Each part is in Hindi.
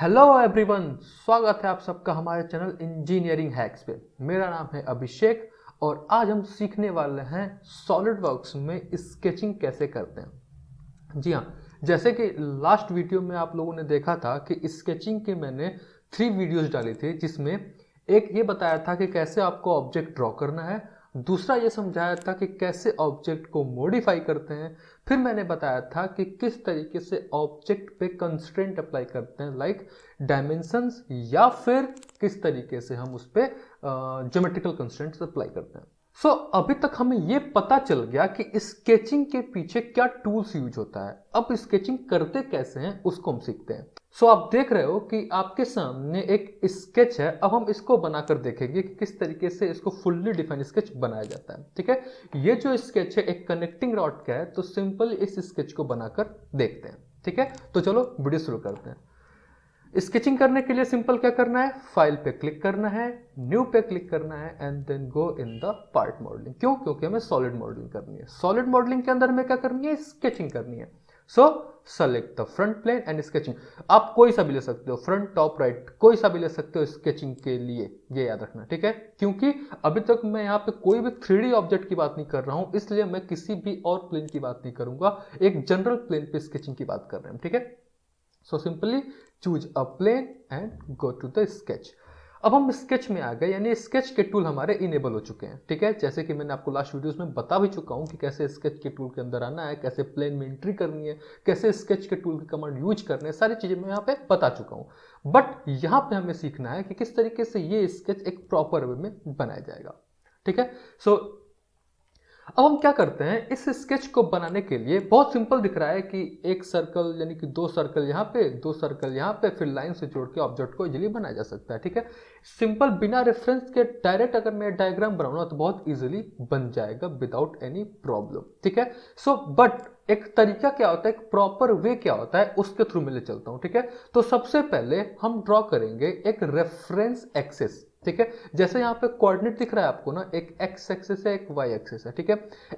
हेलो एवरीवन, स्वागत है आप सबका हमारे चैनल इंजीनियरिंग हैक्स पे। मेरा नाम है अभिषेक और आज हम सीखने वाले हैं सॉलिडवर्क्स में स्केचिंग कैसे करते हैं। जी हाँ, जैसे कि लास्ट वीडियो में आप लोगों ने देखा था कि स्केचिंग के मैंने 3 वीडियोस डाली थी, जिसमें एक ये बताया था कि कैसे आपको ऑब्जेक्ट ड्रॉ करना है, दूसरा ये समझाया था कि कैसे ऑब्जेक्ट को मॉडिफाई करते हैं, फिर मैंने बताया था कि किस तरीके से ऑब्जेक्ट पे कंस्ट्रेंट अप्लाई करते हैं लाइक डायमेंशंस, या फिर किस तरीके से हम उस पर ज्योमेट्रिकल कंस्ट्रेंट्स अप्लाई करते हैं। अभी तक हमें ये पता चल गया कि स्केचिंग के पीछे क्या टूल्स यूज होता है। अब स्केचिंग करते कैसे हैं उसको हम सीखते हैं। आप देख रहे हो कि आपके सामने एक स्केच है। अब हम इसको बनाकर देखेंगे कि किस तरीके से इसको फुल्ली डिफाइन स्केच बनाया जाता है। ठीक है, ये जो स्केच है एक कनेक्टिंग रॉड का है, तो सिंपल इस स्केच को बनाकर देखते हैं। ठीक है, तो चलो वीडियो शुरू करते हैं। स्केचिंग करने के लिए सिंपल क्या करना है, फाइल पे क्लिक करना है, न्यू पे क्लिक करना है and then go in the part modelling. क्यों? क्योंकि हमें सॉलिड मॉडलिंग करनी है। सॉलिड मॉडलिंग के अंदर हमें क्या करनी है, स्केचिंग करनी है। Select the front plane and sketching. आप कोई सा भी ले सकते हो, फ्रंट टॉप राइट कोई सा भी ले सकते हो स्केचिंग के लिए, ये याद रखना। ठीक है, क्योंकि अभी तक मैं यहाँ पे कोई भी 3D ऑब्जेक्ट की बात नहीं कर रहा हूं, इसलिए मैं किसी भी और प्लेन की बात नहीं करूंगा, एक जनरल प्लेन पे स्केचिंग की बात कर रहे हैं। ठीक है, simply choose a plane and go to the sketch. अब हम स्केच में आ गए, यानी स्केच के टूल हमारे इनेबल हो चुके हैं। ठीक है, जैसे कि मैंने आपको लास्ट वीडियोस में बता भी चुका हूं कि कैसे स्केच के टूल के अंदर आना है, कैसे प्लेन में एंट्री करनी है, कैसे स्केच के टूल की कमांड यूज करने है, सारी चीजें मैं यहाँ पे बता चुका हूं। बट यहाँ पे हमें सीखना है कि किस तरीके से ये स्केच एक प्रॉपर वे में बनाया जाएगा। ठीक है, अब हम क्या करते हैं, इस स्केच को बनाने के लिए बहुत सिंपल दिख रहा है कि एक सर्कल यानी कि 2 सर्कल यहाँ पे, 2 सर्कल यहाँ पे, फिर लाइन से जोड़ के ऑब्जेक्ट को इजीली बनाया जा सकता है। ठीक है, सिंपल बिना रेफरेंस के डायरेक्ट अगर मैं डायग्राम बनाऊंगा तो बहुत इजीली बन जाएगा विदाउट एनी प्रॉब्लम। ठीक है, बट एक तरीका क्या होता है, एक प्रॉपर वे क्या होता है, उसके थ्रू मैं ले चलता हूं। ठीक है, तो सबसे पहले हम ड्रॉ करेंगे एक रेफरेंस एक्सिस। ठीक है, जैसे यहाँ पे कोऑर्डिनेट दिख रहा है आपको ना, एक एक्स एक्सिस है, एक वाई एक्सिस है। ठीक है,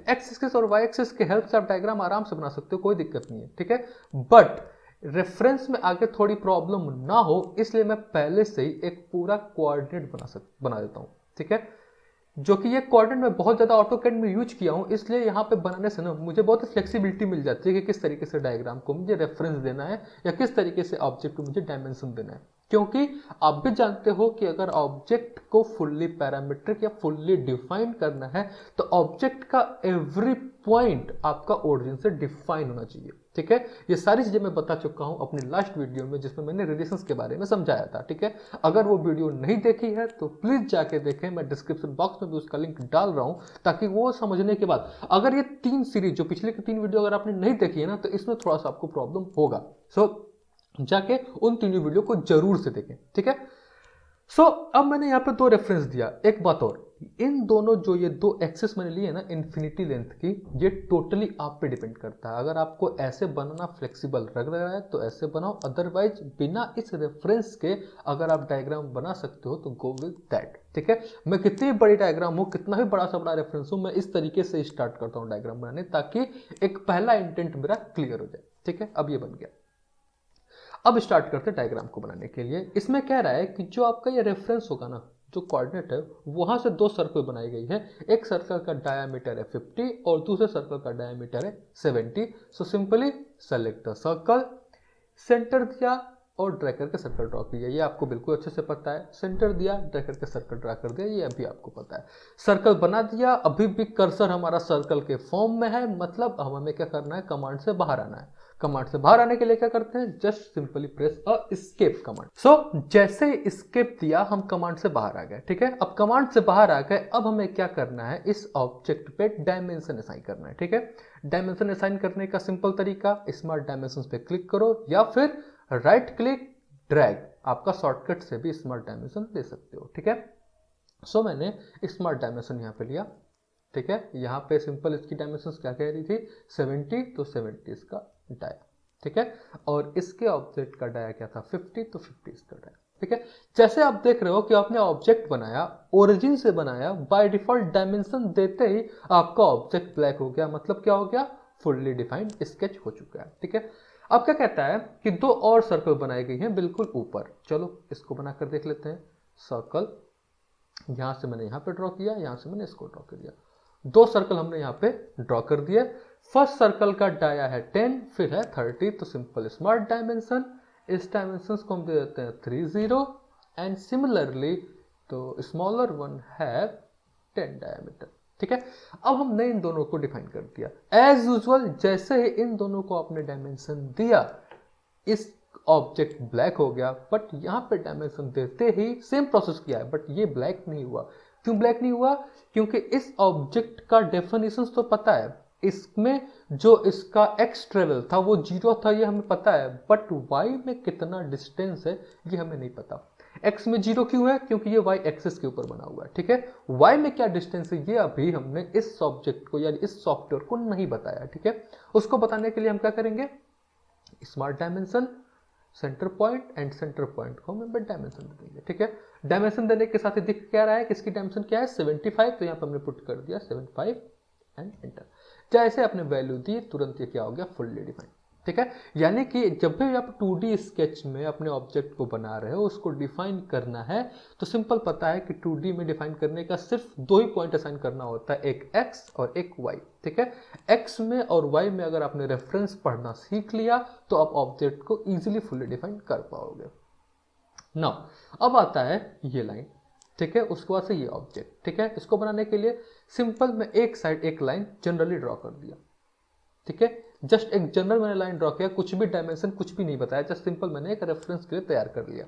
एक्स एक्सिस और वाई एक्सिस के हेल्प से आप डायग्राम आराम से बना सकते हो, कोई दिक्कत नहीं है। ठीक है, बट रेफरेंस में आगे थोड़ी प्रॉब्लम ना हो, इसलिए मैं पहले से ही एक पूरा कोऑर्डिनेट बना देता हूं। ठीक है, जो कि ये कोऑर्डिनेट मैं बहुत ज्यादा ऑटोकैड में यूज किया हूं, इसलिए यहाँ पे बनाने से ना मुझे बहुत फ्लेक्सिबिलिटी मिल जाती है कि किस तरीके से डायग्राम को मुझे रेफरेंस देना है या किस तरीके से ऑब्जेक्ट को मुझे डायमेंशन देना है। क्योंकि आप भी जानते हो कि अगर ऑब्जेक्ट को फुल्ली पैरामीट्रिक या फुल्ली डिफाइन करना है तो ऑब्जेक्ट का एवरी पॉइंट आपका ओरिजिन से डिफाइन होना चाहिए। ठीक है, ये सारी चीजें मैं बता चुका हूं अपनी लास्ट वीडियो में, जिसमें मैंने रिलेशंस के बारे में समझाया था। ठीक है, अगर वो वीडियो नहीं देखी है तो प्लीज जाके देखें, मैं डिस्क्रिप्शन बॉक्स में भी उसका लिंक डाल रहा हूं, ताकि वो समझने के बाद अगर ये 3 सीरीज जो पिछले की 3 वीडियो अगर आपने नहीं देखी है ना, तो इसमें थोड़ा सा आपको प्रॉब्लम होगा। जाके उन 3 वीडियो को जरूर से देखें। ठीक है, अब मैंने यहाँ पे 2 रेफरेंस दिया। एक बात और, इन दोनों जो ये 2 एक्सेस मैंने लिए ना इन्फिनिटी लेंथ की, ये टोटली आप पे डिपेंड करता है। अगर आपको ऐसे बनाना फ्लेक्सिबल लग रहा है तो ऐसे बनाओ, अदरवाइज बिना इस रेफरेंस के अगर आप डायग्राम बना सकते हो तो गो विद दैट। ठीक है, मैं कितनी बड़ी डायग्राम हो, कितना भी बड़ा सा बड़ा रेफरेंस हो, मैं इस तरीके से स्टार्ट करता हूँ डायग्राम बनाने, ताकि एक पहला इंटेंट मेरा क्लियर हो जाए। ठीक है, अब ये बन गया। अब स्टार्ट करते हैं डायग्राम को बनाने के लिए। इसमें कह रहा है कि जो आपका ये रेफरेंस होगा ना, जो कोऑर्डिनेट है, वहां से 2 सर्कल बनाई गई है। एक सर्कल का डायमीटर है 50 और दूसरे सर्कल का डायमीटर है 70। Simply select the circle, centre दिया और ड्रैग करके सर्कल ड्रॉ किया। ये आपको बिल्कुल अच्छे से पता है। सेंटर दिया, ड्रैग करके सर्कल ड्रॉ कर दिया, ये अभी आपको पता है। सर्कल बना दिया, अभी भी कर्सर हमारा सर्कल के फॉर्म में है, मतलब हमें क्या करना है, कमांड से बाहर आना है। कमांड से बाहर आने के लिए क्या करते हैं, जस्ट सिंपली प्रेस अ एस्केप कमांड। जैसे एस्केप दिया, हम कमांड से बाहर आ गए। ठीक है, अब कमांड से बाहर आ गए, अब हमें क्या करना है, इस ऑब्जेक्ट पे डायमेंशन असाइन करना है। ठीक है, डायमेंशन असाइन करने का सिंपल तरीका, स्मार्ट डायमेंशन पे क्लिक करो या फिर राइट क्लिक ड्रैग, आपका शॉर्टकट से भी स्मार्ट डायमेंशन ले सकते हो। ठीक है, मैंने स्मार्ट डायमेंशन यहाँ पे लिया। ठीक है, यहाँ पे सिंपल इसकी डायमेंशंस क्या कह रही थी, 70, तो 70 इसका डाया। ठीक है, और इसके ऑब्जेक्ट का डाया क्या था, 50, तो 50 इसका डाया। ठीक है, जैसे आप देख रहे हो कि आपने ऑब्जेक्ट बनाया, ओरिजिन से बनाया, बाय डिफॉल्ट डायमेंशन देते ही आपका ऑब्जेक्ट ब्लैक हो गया, मतलब क्या हो गया, फुल्ली डिफाइंड स्केच हो चुका है। ठीक है, अब क्या कहता है कि दो और सर्कल बनाई गई हैं बिल्कुल ऊपर। चलो इसको बनाकर देख लेते हैं। सर्कल यहां से मैंने यहां पे ड्रॉ किया, यहां से मैंने इसको ड्रॉ कर दिया। दो सर्कल हमने यहाँ पे ड्रॉ कर दिए। फर्स्ट सर्कल का डाया है 10, फिर है 30, तो सिंपल स्मार्ट डायमेंशन। इस डायमेंशन को हम दे देते हैं 30 एंड सिमिलरली तो स्मॉलर वन है 10 डायमीटर। ठीक है, अब हमने इन दोनों को डिफाइन कर दिया। एज यूजुअल जैसे ही इन दोनों को आपने डायमेंशन दिया, इस ऑब्जेक्ट ब्लैक हो गया, बट यहां पे डायमेंशन देते ही सेम प्रोसेस किया है, बट ये ब्लैक नहीं हुआ। क्यों ब्लैक नहीं हुआ? क्योंकि इस ऑब्जेक्ट का डेफिनेशन तो पता है, इसमें जो इसका एक्स ट्रेवल था वो 0 था, ये हमें पता है, बट वाई में कितना डिस्टेंस है ये हमें नहीं पता। एक्स में 0 क्यों है? क्योंकि ये वाई एक्सिस के ऊपर बना हुआ है। ठीक है, वाई में क्या डिस्टेंस है ये अभी हमने इस ऑब्जेक्ट को यानी इस सॉफ्टवेयर को नहीं बताया। ठीक है, उसको बताने के लिए हम क्या करेंगे, smart dimension, centre point and centre point को हम डायमेंशन दे देंगे। ठीक है, डायमेंशन देने के साथ ही दिख क्या रहा है कि इसकी डायमेंशन क्या है 75, तो यहाँ पे हमने पुट कर दिया 75 एंड एंटर। जैसे आपने वैल्यू दी तुरंत ये क्या हो गया, फुल्ली डिफाइंड। ठीक है, यानी कि जब भी आप 2D स्केच में अपने ऑब्जेक्ट को बना रहे हो, उसको डिफाइन करना है तो सिंपल पता है कि 2D में डिफाइन करने का सिर्फ 2 ही पॉइंट असाइन करना होता है, एक x और एक y। ठीक है, x में और y में अगर आपने रेफरेंस पढ़ना सीख लिया तो आप ऑब्जेक्ट को इजीली फुल्ली डिफाइन कर पाओगे। नाउ अब आता है ये लाइन। ठीक है, उसके बाद से ये ऑब्जेक्ट। ठीक है, इसको बनाने के लिए सिंपल मैं एक साइड एक लाइन जनरली ड्रॉ कर दिया। ठीक है, जस्ट एक जनरल मैंने लाइन ड्रॉ किया, कुछ भी डायमेंशन कुछ भी नहीं बताया, जस्ट सिंपल मैंने एक रेफरेंस के लिए तैयार कर लिया।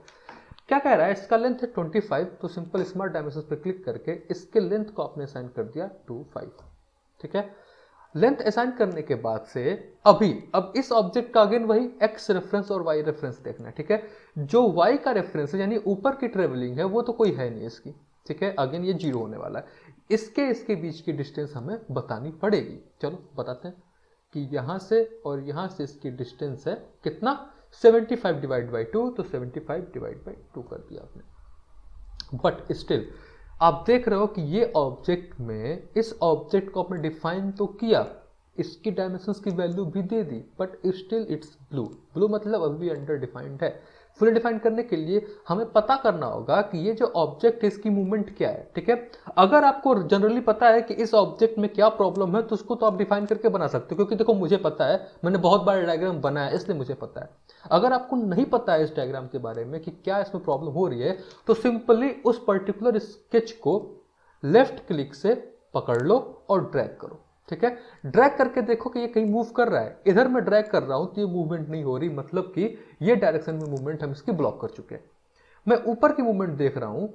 क्या कह रहा है, इसका लेंथ है 25, तो सिंपल स्मार्ट डायमेंशन पे क्लिक करके इसके लेंथ को आपने असाइन कर दिया 25। ठीक है, लेंथ असाइन करने के बाद से अब इस ऑब्जेक्ट का अगेन वही एक्स रेफरेंस और वाई रेफरेंस देखना है। ठीक है, जो वाई का रेफरेंस है यानी ऊपर की ट्रेवलिंग है वो तो कोई है नहीं इसकी। ठीक है, अगेन ये 0 होने वाला है, इसके बीच की डिस्टेंस हमें बतानी पड़ेगी। चलो बताते हैं कि यहां से और यहां से इसकी डिस्टेंस है कितना, 75 डिवाइड बाई 2, तो 75 डिवाइड बाई 2 कर दिया आपने। बट स्टिल आप देख रहे हो कि ये ऑब्जेक्ट में इस ऑब्जेक्ट को आपने डिफाइन तो किया, इसकी डायमेंशंस की वैल्यू भी दे दी, बट स्टिल इट्स ब्लू मतलब अभी भी अंडर डिफाइंड है। फुली डिफाइन करने के लिए हमें पता करना होगा कि ये जो ऑब्जेक्ट है इसकी मूवमेंट क्या है। ठीक है, अगर आपको जनरली पता है कि इस ऑब्जेक्ट में क्या प्रॉब्लम है तो उसको तो आप डिफाइन करके बना सकते हो, क्योंकि देखो मुझे पता है, मैंने बहुत बार डायग्राम बनाया इसलिए मुझे पता है। अगर आपको नहीं पता है इस डायग्राम के बारे में कि क्या इसमें प्रॉब्लम हो रही है, तो सिंपली उस पर्टिकुलर स्केच को लेफ्ट क्लिक से पकड़ लो और ड्रैग करो। ठीक है, ड्रैग करके देखो कि ये कहीं मूव कर रहा है। इधर मैं ड्रैग कर रहा हूं तो ये मूवमेंट नहीं हो रही, मतलब कि ये डायरेक्शन में मूवमेंट हम इसकी ब्लॉक कर चुके हैं। मैं ऊपर की मूवमेंट देख रहा हूं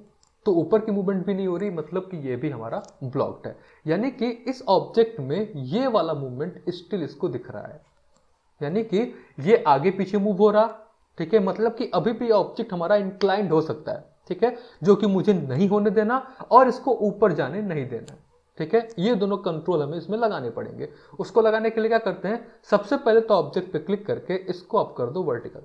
तो ऊपर की मूवमेंट भी नहीं हो रही, मतलब कि ये भी हमारा ब्लॉक्ड है। यानी कि इस ऑब्जेक्ट में ये वाला मूवमेंट स्टिल इसको दिख रहा है, यानी कि ये आगे पीछे मूव हो रहा। ठीक है, मतलब कि अभी भी ऑब्जेक्ट हमारा इंक्लाइंड हो सकता है। ठीक है, जो कि मुझे नहीं होने देना और इसको ऊपर जाने नहीं देना। ठीक है, ये दोनों कंट्रोल हमें इसमें लगाने पड़ेंगे। उसको लगाने के लिए क्या करते हैं, सबसे पहले तो ऑब्जेक्ट पे क्लिक करके इसको आप कर दो वर्टिकल।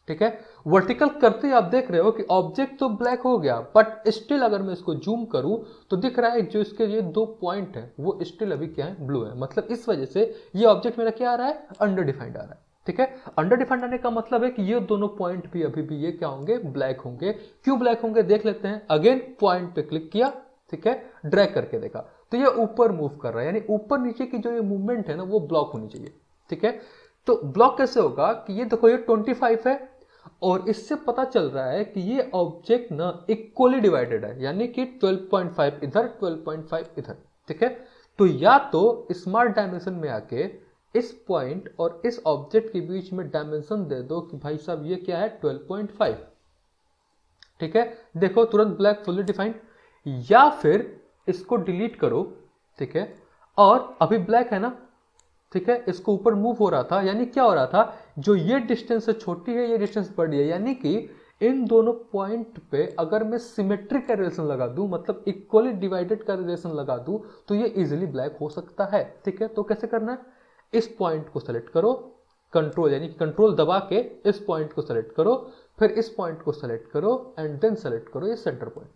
ठीक है, वर्टिकल करते ही आप देख रहे हो कि ऑब्जेक्ट तो ब्लैक हो गया, बट स्टिल अगर मैं इसको जूम करूं तो दिख रहा है जो इसके ये 2 पॉइंट है वो स्टिल अभी क्या है, ब्लू है। मतलब इस वजह से ये ऑब्जेक्ट मेरा क्या आ रहा है, अंडर डिफाइंड आ रहा है। ठीक है, अंडर डिफाइंड आने का मतलब है कि ये दोनों पॉइंट भी अभी भी ये क्या होंगे, ब्लैक होंगे। क्यों ब्लैक होंगे देख लेते हैं। अगेन पॉइंट पे क्लिक किया, ठीक है, ड्रैग करके देखा तो ये ऊपर मूव कर रहा है, यानी ऊपर नीचे की जो ये मूवमेंट है ना वो ब्लॉक होनी चाहिए। ठीक है, तो ब्लॉक कैसे होगा कि ये देखो ये 25 है और इससे पता चल रहा है कि ये ऑब्जेक्ट ना इक्वली डिवाइडेड है, यानी कि 12.5 इधर 12.5 इधर। ठीक है, तो या तो स्मार्ट डायमेंशन में आके इस पॉइंट और इस ऑब्जेक्ट के बीच में डायमेंशन दे दो कि भाई साहब ये क्या है 12.5। ठीक है, देखो तुरंत ब्लैक फुल्ली डिफाइंड, या फिर इसको डिलीट करो। ठीक है, और अभी ब्लैक है ना। ठीक है, इसको ऊपर मूव हो रहा था, यानी क्या हो रहा था, जो ये डिस्टेंस है छोटी है, ये डिस्टेंस बड़ी है, यानी कि इन दोनों पॉइंट पे अगर मैं सिमेट्रिक का रिलेशन लगा दूं, मतलब इक्वली डिवाइडेड का रिलेशन लगा दूं, तो ये इजीली ब्लैक हो सकता है। ठीक है, तो कैसे करना है, इस पॉइंट को सेलेक्ट करो, कंट्रोल यानी कंट्रोल दबा के इस पॉइंट को सेलेक्ट करो, फिर इस पॉइंट को सेलेक्ट करो एंड देन सेलेक्ट करो ये सेंटर पॉइंट।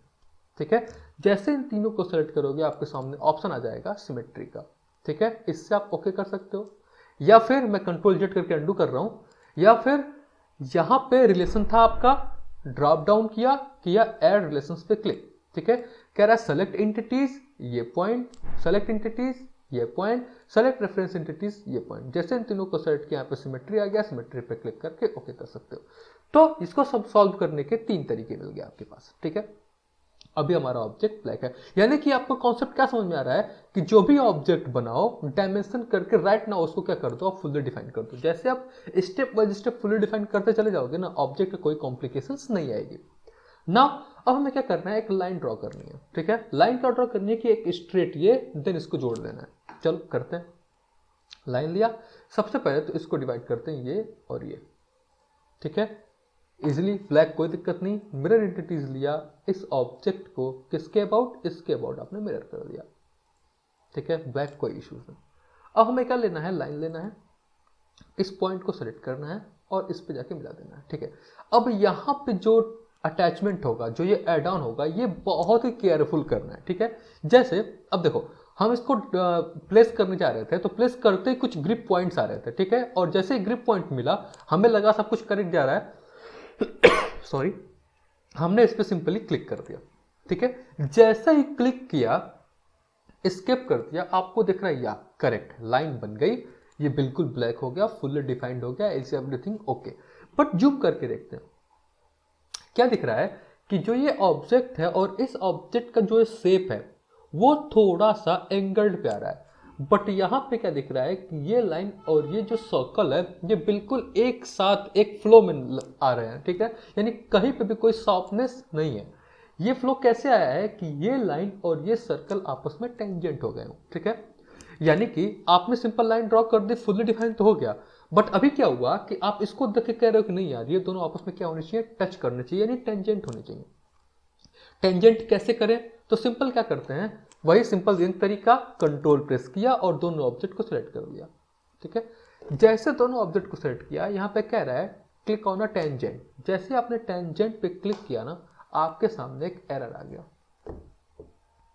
ठीक है, जैसे इन तीनों को सेलेक्ट करोगे आपके सामने ऑप्शन आ जाएगा सिमेट्री का। ठीक है, इससे आप ओके कर सकते हो। या फिर मैं कंट्रोल जेड करके अंडू कर रहा हूं, या फिर यहां पे रिलेशन था आपका, ड्रॉप डाउन किया ऐड रिलेशंस पे क्लिक, ठीक है। कह रहा है सेलेक्ट एंटिटीज, ये पॉइंट, सेलेक्ट एंटिटीज, ये पॉइंट, सेलेक्ट रेफरेंस एंटिटीज, ये पॉइंट। जैसे इन तीनों को सेलेक्ट किया, यहाँ पे सिमेट्री आ गया, सिमेट्री पे क्लिक करके ओके कर सकते हो। तो इसको सब सॉल्व करने के 3 तरीके मिल गए आपके पास, ठीक है। अभी हमारा ऑब्जेक्ट ब्लैक है, यानी कि आपको कॉन्सेप्ट क्या समझ में आ रहा है कि जो भी ऑब्जेक्ट बनाओ डायमेंशन करके राइट ना उसको क्या कर दो, आप फुल्ली डिफाइन कर दो। जैसे आप step by step fully define करते चले जाओगे ना, ऑब्जेक्ट में कोई कॉम्प्लिकेशंस नहीं आएगी ना। अब हमें क्या करना है, एक लाइन ड्रॉ करनी है, ठीक है। लाइन क्या ड्रॉ करनी है कि एक स्ट्रेट ये, देन इसको जोड़ देना है। चलो करते हैं। लाइन लिया, सबसे पहले तो इसको डिवाइड करते हैं ये और ये, ठीक है। इजिली ब्लैक, कोई दिक्कत नहीं। मिरर एंटिटीज लिया, इस ऑब्जेक्ट को किसके अबाउट, इसके अबाउट आपने मिरर कर दिया, ठीक है। ब्लैक, कोई इश्यूज नहीं। अब हमें क्या लेना है, लाइन लेना है, इस पॉइंट को सेलेक्ट करना है और इस पे जाके मिला देना है, ठीक है। अब यहां पे जो अटैचमेंट होगा, जो ये एड ऑन होगा, ये बहुत ही केयरफुल करना है, ठीक है। जैसे अब देखो, हम इसको प्लेस करने जा रहे थे, तो प्लेस करते ही कुछ ग्रिप पॉइंट्स आ रहे थे, ठीक है। और जैसे ही ग्रिप पॉइंट मिला, हमें लगा सब कुछ करेक्ट जा रहा है सॉरी, हमने इस पे सिंपली क्लिक कर दिया, ठीक है। जैसे ही क्लिक किया, एस्केप कर दिया, आपको दिख रहा है या करेक्ट लाइन बन गई, ये बिल्कुल ब्लैक हो गया, फुल्ली डिफाइंड हो गया, is everything okay. But zoom करके देखते हैं क्या दिख रहा है कि जो ये ऑब्जेक्ट है और इस ऑब्जेक्ट का जो शेप है वो थोड़ा सा एंगल्ड पे आ रहा है। बट यहां पे क्या दिख रहा है कि ये लाइन और ये जो सर्कल है, ये बिल्कुल एक साथ एक फ्लो में आ रहे हैं, ठीक है। यानी कहीं पे भी कोई सॉफ्टनेस नहीं है। ये फ्लो कैसे आया है कि ये लाइन और ये सर्कल आपस में टेंजेंट हो गए हो, ठीक है। यानी कि आपने सिंपल लाइन ड्रॉ कर दी, फुल्ली डिफाइन तो हो गया। बट अभी क्या हुआ कि आप इसको देख के कह रहे हो कि नहीं यार, ये दोनों आपस में क्या होने चाहिए, टच करने चाहिए, यानी टेंजेंट होने चाहिए। टेंजेंट कैसे करें, तो सिंपल क्या करते हैं, वही सिंपल तरीका, कंट्रोल प्रेस किया और दोनों ऑब्जेक्ट को सिलेक्ट कर लिया, ठीक है। जैसे दोनों ऑब्जेक्ट को सिलेक्ट किया, यहां पे कह रहा है क्लिक ऑन अ टेंजेंट। जैसे आपने टेंजेंट पे क्लिक किया ना, आपके सामने एक एरर आ गया,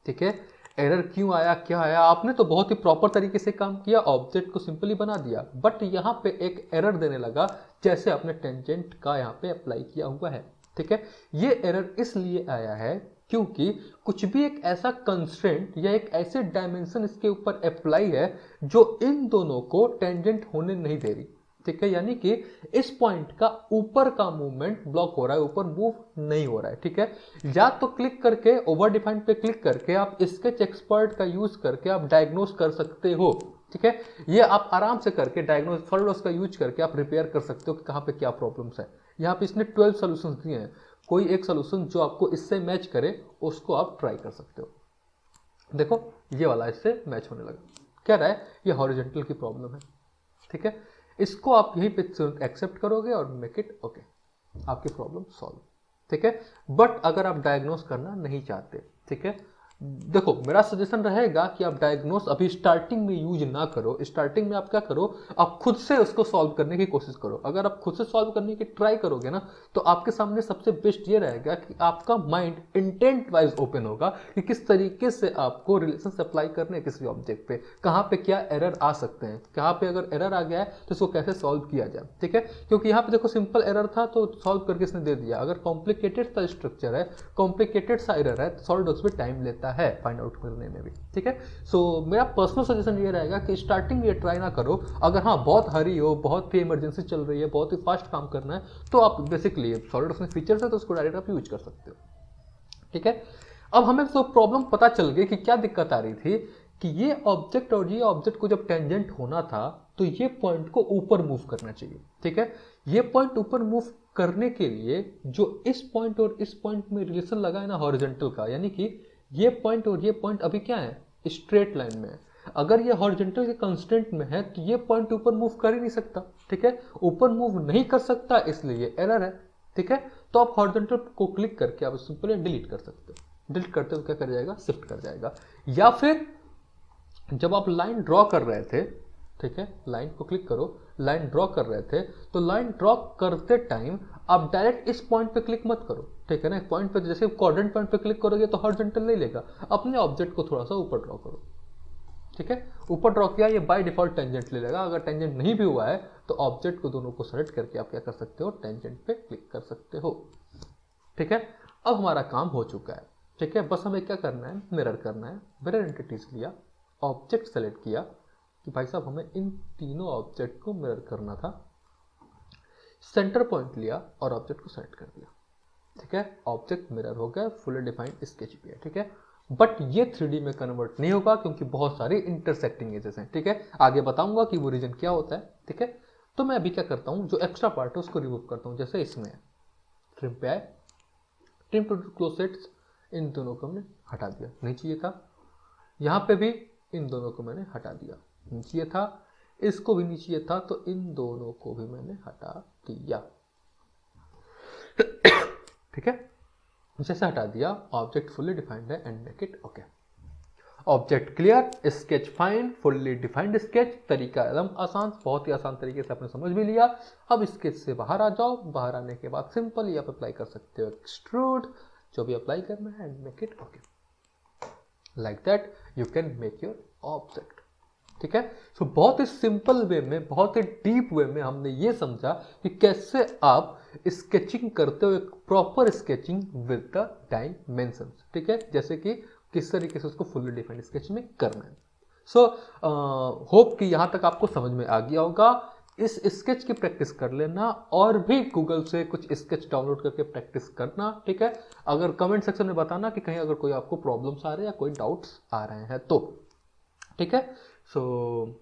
ठीक है। एरर क्यों आया, क्या आया, आपने तो बहुत ही प्रॉपर तरीके से काम किया, ऑब्जेक्ट को सिंपली बना दिया, बट यहां पे एक एरर देने लगा जैसे आपने टेंजेंट का यहां पे अप्लाई किया हुआ है, ठीक है। ये एरर इसलिए आया है क्योंकि कुछ भी एक ऐसा कंस्ट्रेंट या एक ऐसे डायमेंशन इसके ऊपर अप्लाई है जो इन दोनों को टेंजेंट होने नहीं दे रही, ठीक है। यानी कि इस पॉइंट का ऊपर का मूवमेंट ब्लॉक हो रहा है, ऊपर मूव नहीं हो रहा है, ठीक है। या तो क्लिक करके ओवर डिफाइंड पे क्लिक करके आप स्केच एक्सपर्ट का यूज करके आप डायग्नोस कर सकते हो, ठीक है। ये आप आराम से करके डायग्नोस सॉलिडवर्क्स का यूज करके आप रिपेयर कर सकते हो कि कहां पे क्या प्रॉब्लम्स है। यहाँ पे इसने 12 सॉल्यूशंस दिए हैं, कोई एक सॉल्यूशन जो आपको इससे मैच करे उसको आप ट्राई कर सकते हो। देखो ये वाला इससे मैच होने लगा, कह रहा है ये हॉरिजॉन्टल की प्रॉब्लम है, ठीक है। इसको आप यहीं पे एक्सेप्ट करोगे और मेक इट ओके, आपकी प्रॉब्लम सॉल्व, ठीक है। बट अगर आप डायग्नोस करना नहीं चाहते, ठीक है, देखो मेरा सजेशन रहेगा कि आप डायग्नोस अभी स्टार्टिंग में यूज ना करो। स्टार्टिंग में आप क्या करो, आप खुद से उसको सॉल्व करने की कोशिश करो। अगर आप खुद से सॉल्व करने की ट्राई करोगे ना, तो आपके सामने सबसे बेस्ट ये रहेगा कि आपका माइंड इंटेंट वाइज ओपन होगा कि किस तरीके से आपको रिलेशन अप्लाई करने हैं किसी ऑब्जेक्ट पे, कहाँ पे क्या एरर आ सकते हैं, कहाँ पे अगर एरर आ गया है तो इसको कैसे सॉल्व किया जाए, ठीक है। क्योंकि यहाँ पे देखो सिंपल एरर था तो सॉल्व करके इसने दे दिया। अगर कॉम्प्लिकेटेड सा स्ट्रक्चर है, कॉम्प्लिकेटेड सा एरर है, तो सॉलिडवर्क्स में टाइम लेता है फाइंड आउट करने में भी, ठीक है। सो मेरा पर्सनल सजेशन ये रहेगा कि स्टार्टिंग में ये ट्राई ना करो। अगर हाँ बहुत हरी हो, बहुत ही इमरजेंसी चल रही है, बहुत ही फास्ट काम करना है, तो आप बेसिकली सॉलिडवर्क्स में फीचर्स है तो उसको डायरेक्ट आप यूज कर सकते हो, ठीक है। अब हमें तो प्रॉब्लम पता चल गई कि क्या दिक्कत आ रही थी कि ये ऑब्जेक्ट और ये ऑब्जेक्ट को जब टेंजेंट होना था तो ये पॉइंट को ऊपर मूव करना चाहिए, ठीक है। ये पॉइंट ऊपर मूव करने के लिए जो इस पॉइंट और इस पॉइंट में रिलेशन लगा है ना हॉरिजॉन्टल का, यानी कि ये पॉइंट और ये पॉइंट अभी क्या है, स्ट्रेट लाइन में है। अगर ये हॉरिजॉन्टल के कंस्टेंट में है तो ये पॉइंट ऊपर मूव कर ही नहीं सकता, ठीक है। ऊपर मूव नहीं कर सकता इसलिए ये एरर है, ठीक है। तो आप हॉरिजॉन्टल को क्लिक करके आप सिंपली डिलीट कर सकते हो। डिलीट करते हो क्या कर जाएगा, शिफ्ट कर जाएगा। या फिर जब आप लाइन ड्रॉ कर रहे थे, ठीक है, लाइन को क्लिक करो, लाइन ड्रॉ कर रहे थे तो लाइन ड्रॉ करते टाइम आप डायरेक्ट इस पॉइंट पे क्लिक मत करो, ठीक है ना। पॉइंट पे जैसे क्वाड्रेंट पॉइंट पे क्लिक करोगे तो हॉरिजॉन्टल नहीं लेगा, अपने ऑब्जेक्ट को थोड़ा सा ऊपर ड्रॉ करो, ठीक है, ऊपर ड्रॉ किया, ये बाय डिफॉल्ट टेंजेंट ले लेगा। अगर टेंजेंट नहीं भी हुआ है तो ऑब्जेक्ट को दोनों को सेलेक्ट करके आप क्या कर सकते हो, टेंजेंट पे क्लिक कर सकते हो। ठीक है, अब हमारा काम हो चुका है। ठीक है, बस हमें क्या करना है, मिरर करना है। मिरर एंटिटीज लिया, ऑब्जेक्ट सेलेक्ट किया कि भाई साहब हमें इन तीनों ऑब्जेक्ट को मिरर करना था, सेंटर पॉइंट लिया और ऑब्जेक्ट को सेलेक्ट कर दिया। ठीक है, ऑब्जेक्ट मिरर हो गया, फुली डिफाइंड स्केच भी है। ठीक है, बट ये 3D में कन्वर्ट नहीं होगा क्योंकि बहुत सारे इंटरसेक्टिंग एजेस हैं। ठीक है, आगे बताऊंगा कि वो रीजन क्या होता है। ठीक है, तो मैं अभी क्या करता हूं, जो एक्स्ट्रा पार्ट है उसको रिमूव करता हूं। जैसे इसमें ट्रिम पे आए, ट्रिम टू क्लोज सेट्स, इन दोनों को हमने हटा दिया, नहीं चाहिए था। यहां पे भी इन दोनों को मैंने हटा दिया, नहीं चाहिए था। इसको भी नहीं चाहिए था, तो इन दोनों को भी मैंने हटा दिया। ठीक है, जैसे हटा दिया, ऑब्जेक्ट फुल्ली डिफाइंड है and make it okay. Object clear, sketch fine, fully defined sketch. तरीका एकदम आसान, बहुत ही आसान तरीके से आपने समझ भी लिया। अब स्केच से बाहर आ जाओ, बाहर आने के बाद सिंपल ये आप अप्लाई कर सकते हो एक्सट्रूड, जो भी अप्लाई करना है, and make it okay. Like that you can make your object. ठीक है, सो बहुत ही सिंपल वे में, बहुत ही डीप वे में हमने ये समझा कि कैसे आप स्केचिंग करते हो, एक proper sketching with the dimensions. ठीक है, जैसे कि किस तरीके से उसको फुल्ली डिफाइंड स्केच में करना है। सो होप कि यहां तक आपको समझ में आ गया होगा। इस स्केच की प्रैक्टिस कर लेना और भी गूगल से कुछ स्केच डाउनलोड करके प्रैक्टिस करना। ठीक है, अगर कमेंट सेक्शन में बताना कि कहीं अगर कोई आपको प्रॉब्लम्स आ रहे हैं या कोई डाउट्स आ रहे हैं तो। ठीक है, सो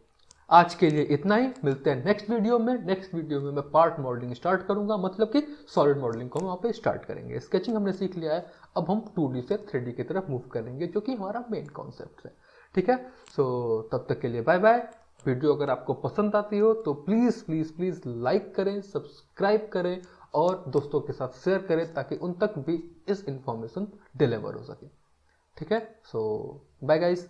आज के लिए इतना ही, मिलते हैं नेक्स्ट वीडियो में। नेक्स्ट वीडियो में मैं पार्ट मॉडलिंग स्टार्ट करूंगा, मतलब कि सॉलिड मॉडलिंग को हम वहाँ पे स्टार्ट करेंगे। स्केचिंग हमने सीख लिया है, अब हम 2D से 3D की तरफ मूव करेंगे, जो कि हमारा मेन कॉन्सेप्ट है। ठीक है, सो तब तक के लिए बाय बाय। वीडियो अगर आपको पसंद आती हो तो प्लीज़ प्लीज़ प्लीज़ लाइक करें, सब्सक्राइब करें और दोस्तों के साथ शेयर करें ताकि उन तक भी इस इंफॉर्मेशन डिलीवर हो सके। ठीक है, सो बाय गाइस।